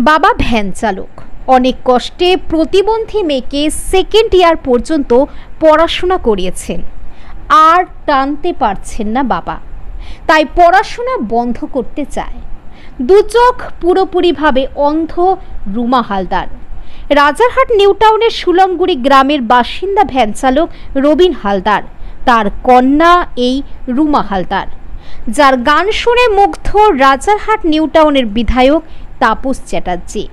বাবা ভ্যান চালক, অনেক কষ্টে প্রতিবন্ধী মেয়েকে সেকেন্ড ইয়ার পর্যন্ত পড়াশোনা করিয়েছেন। আর টানতে পারছেন না বাবা, তাই পড়াশোনা বন্ধ করতে চায়। দু চোখ পুরোপুরিভাবে অন্ধ রুমা হালদার। রাজারহাট নিউ টাউনের সুলংগুড়ি গ্রামের বাসিন্দা ভ্যান চালক রবিন হালদার, তার কন্যা এই রুমা হালদার, যার গান শুনে মুগ্ধ রাজারহাট নিউ টাউনের বিধায়ক তাপস চ্যাটার্জি।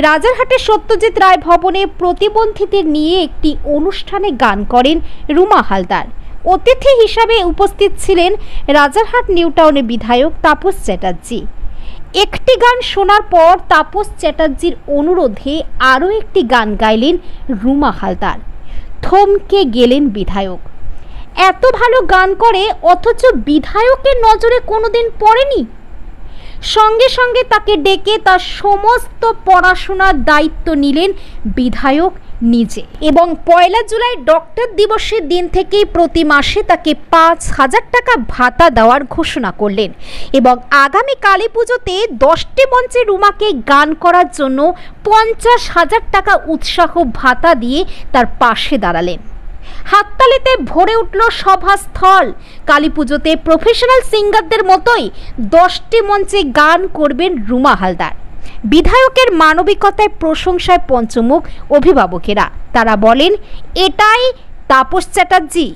রাজারহাটের সত্যজিৎ রায় ভবনে প্রতিবন্ধীদের নিয়ে একটি অনুষ্ঠানে গান করেন রুমা হালদার। অতিথি হিসাবে উপস্থিত ছিলেন রাজারহাট নিউ টাউনের বিধায়ক তাপস চ্যাটার্জি। একটি গান শোনার পর তাপস চ্যাটার্জির অনুরোধে আরও একটি গান গাইলেন রুমা হালদার। থমকে গেলেন বিধায়ক। এত ভালো গান করে অথচ বিধায়কের নজরে কোনোদিন পড়েনি। সঙ্গে সঙ্গে তাকে ডেকে তার সমস্ত পড়াশোনার দায়িত্ব নিলেন বিধায়ক নিজে এবং 1 জুলাই ডক্টর দিবসের দিন থেকেই প্রতি মাসে তাকে 5,000 টাকা ভাতা দেওয়ার ঘোষণা করলেন এবং আগামী কালী পুজোতে 10টি মঞ্চে রুমাকে গান করার জন্য 50,000 টাকা উৎসাহ ভাতা দিয়ে তার পাশে দাঁড়ালেন। হাততালিতে ভরে উঠল সভাস্থল। কালী পুজোতে প্রফেশনাল সিঙ্গারদের মতোই 10টি মঞ্চে গান করবেন রুমা হালদার। বিধায়কের মানবিকতায় প্রশংসায় পঞ্চমুখ অভিভাবকেরা। তারা বলেন, এটাই তাপস চ্যাটার্জি।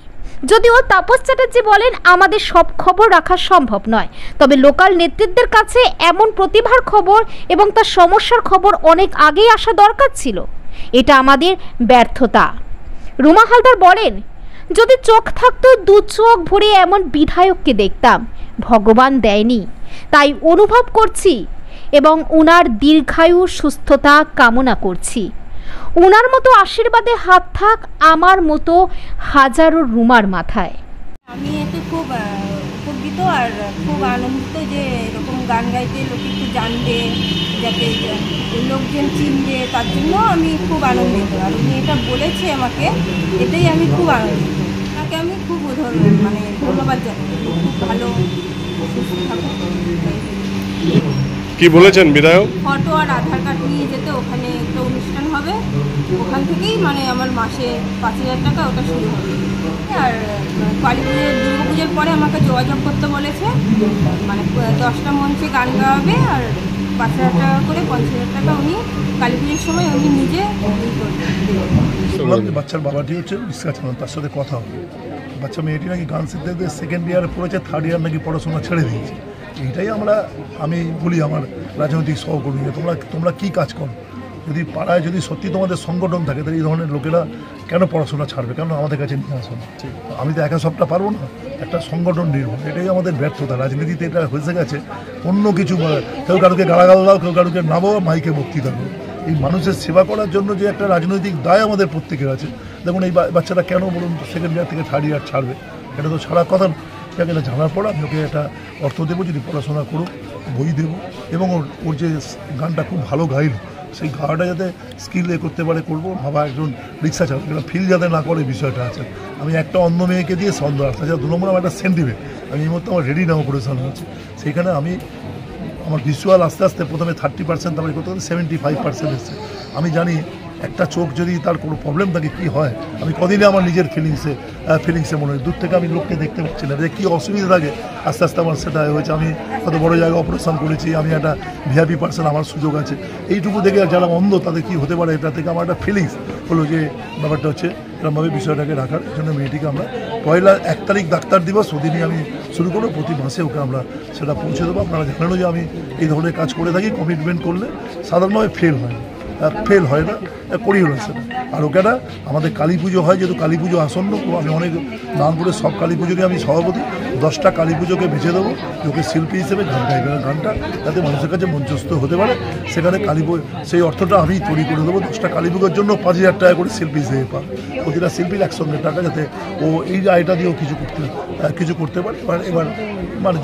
যদিও তাপস চ্যাটার্জি বলেন, আমাদের সব খবর রাখা সম্ভব নয়, তবে লোকাল নেতৃত্বের কাছে এমন প্রতিভার খবর এবং তার সমস্যার খবর অনেক আগেই আসা দরকার ছিল। এটা আমাদের ব্যর্থতা। রুমা হালদার বলেন, যদি চোখ থাকতো 2 চোখ ভরে এমন বিধায়ককে দেখতাম। ভগবান দেয়নি, তাই অনুভব করছি এবং ওনার দীর্ঘায়ু সুস্থতা কামনা করছি। ওনার মতো আশীর্বাদে হাত থাক আমার মতো হাজারো রুমার মাথায়। আমি এতে খুব উপকৃত আর খুব আনন্দিত যে এরকম গান গাইতে লোকে একটু জানবে, যাতে লোকজন চিনবে, তার জন্য আমি খুব আনন্দিত। আর উনি এটা বলেছে আমাকে, এটাই আমি খুব আনন্দিত। তাকে আমি খুব ধন্যবাদ জানাই। খুব ভালো সুস্থ থাকুক। কি বলেছেন বিধায়ক? ফটো আর আধার কার্ড নিয়ে যেতে ওখানে একটা অনুষ্ঠান হবে, ওখান থেকেই আমার মাসে 5,000 টাকা ওটা শুরু হবে। আর কালী পুজোর দুর্গাপুজোর পরে আমাকে যোগাযোগ করতে বলেছে, 10টা মঞ্চে গান গাওয়াবে আর 5,000 টাকা করে 50,000 টাকা উনি কালী পুজোর সময় উনি নিজে করবেন। বাচ্চার বাবাটি হচ্ছে রিক্সা চালান, তার সাথে কথা হবে। বাচ্চা মেয়েটি নাকি গান শিখতে সেকেন্ড ইয়ারে পড়েছে, 3rd ইয়ার নাকি পড়াশোনা ছেড়ে দিয়েছে। এইটাই আমি বলি আমার রাজনৈতিক সহকর্মী, তোমরা কী কাজ করো? যদি পাড়ায় যদি সত্যি তোমাদের সংগঠন থাকে, তাহলে এই ধরনের লোকেরা কেন পড়াশোনা ছাড়বে, কেন আমাদের কাছে নিয়ে আসো না? আমি তো একা সবটা পারবো না, একটা সংগঠন নির্ভর। এটাই আমাদের ব্যর্থতা। রাজনীতিতে এটা হয়ে গেছে অন্য কিছু, কেউ কারুকে গালাগাল দাও, কেউ কারুকে নামো, মাইকে বক্তৃতা করো। এই মানুষের সেবা করার জন্য যে একটা রাজনৈতিক দায় আমাদের প্রত্যেকের আছে। দেখুন এই বাচ্চাটা কেন বলুন সেকেন্ড ইয়ার থেকে 3rd ইয়ার ছাড়বে? এটা তো ছাড়ার কথা। এটা জানার পর আমি ওকে একটা অর্থ দেবো, যদি পড়াশোনা করুক, বই দেবো এবং ওর যে গানটা খুব ভালো গাইল, সেই গাওয়াটা যাতে স্কিল করতে পারে করবো। ভাবা একজন রিক্সা চালক ফিল যাতে না করে বিষয়টা আছে। আমি একটা অন্ধ মেয়েকে দিয়ে সন্দেহ আসতে চাই। 2 নম্বর আমার একটা সেন্টিমেন্ট, আমি এই মুহূর্তে আমার রেডি না অপারেশন হচ্ছে, সেইখানে আমার ভিজুয়াল আস্তে আস্তে প্রথমে 30%, তারপরে করতে 75% এসছে। আমি জানি একটা চোখ যদি তার কোনো প্রবলেম থাকে কী হয়। আমি কদিনে আমার নিজের ফিলিংসে মনে হয়, দূর থেকে আমি লোককে দেখতে পাচ্ছি না যে কী অসুবিধা থাকে। আস্তে আস্তে আমার সেটা হয়েছে। আমি কত বড় জায়গায় অপারেশন করেছি, আমি একটা ভিআইপি পার্সন, আমার সুযোগ আছে। এইটুকু দেখে যারা অন্ধ তাদের কী হতে পারে, এটা থেকে আমার একটা ফিলিংস হলো যে ব্যাপারটা হচ্ছে এরকমভাবে বিষয়টাকে রাখার জন্য মেয়েটিকে আমরা 1 তারিখ ডাক্তার দিবস ওদিনই আমি শুরু করবো। প্রতি মাসে ওকে আমরা সেটা পৌঁছে দেবো। আপনারা জানেন যে আমি এই ধরনের কাজ করে থাকি। কমিটমেন্ট করলে সাধারণভাবে ফেল হয় না, করি হলো সেটা। আর ওকেটা আমাদের কালী পুজো হয়, যেহেতু কালী পুজো আসন্ন, আমি অনেক নাম করে সব কালী পুজোরই আমি সভাপতি। 10টা কালী পুজোকে বেছে দেবো, ওকে শিল্পী হিসেবে গান গাইবে, গানটা যাতে মানুষের কাছে মঞ্চস্থ হতে পারে। সেখানে সেই অর্থটা আমি তৈরি করে দেবো। 10টা কালী পুজোর জন্য 5,000 টাকা করে শিল্পী হিসেবে পাবে। প্রতিটা শিল্পীর 100 টাকা, যাতে ও এই আয়টা দিয়েও কিছু করতে পারে। এবার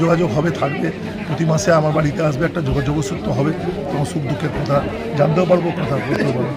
যোগাযোগ হবে, থাকবে। প্রতি মাসে আমার বাড়িতে আসবে, একটা যোগাযোগ সূত্র হবে, তোমার সুখ দুঃখের কথা জানতেও পারবো, কথা বলতেও পারবো।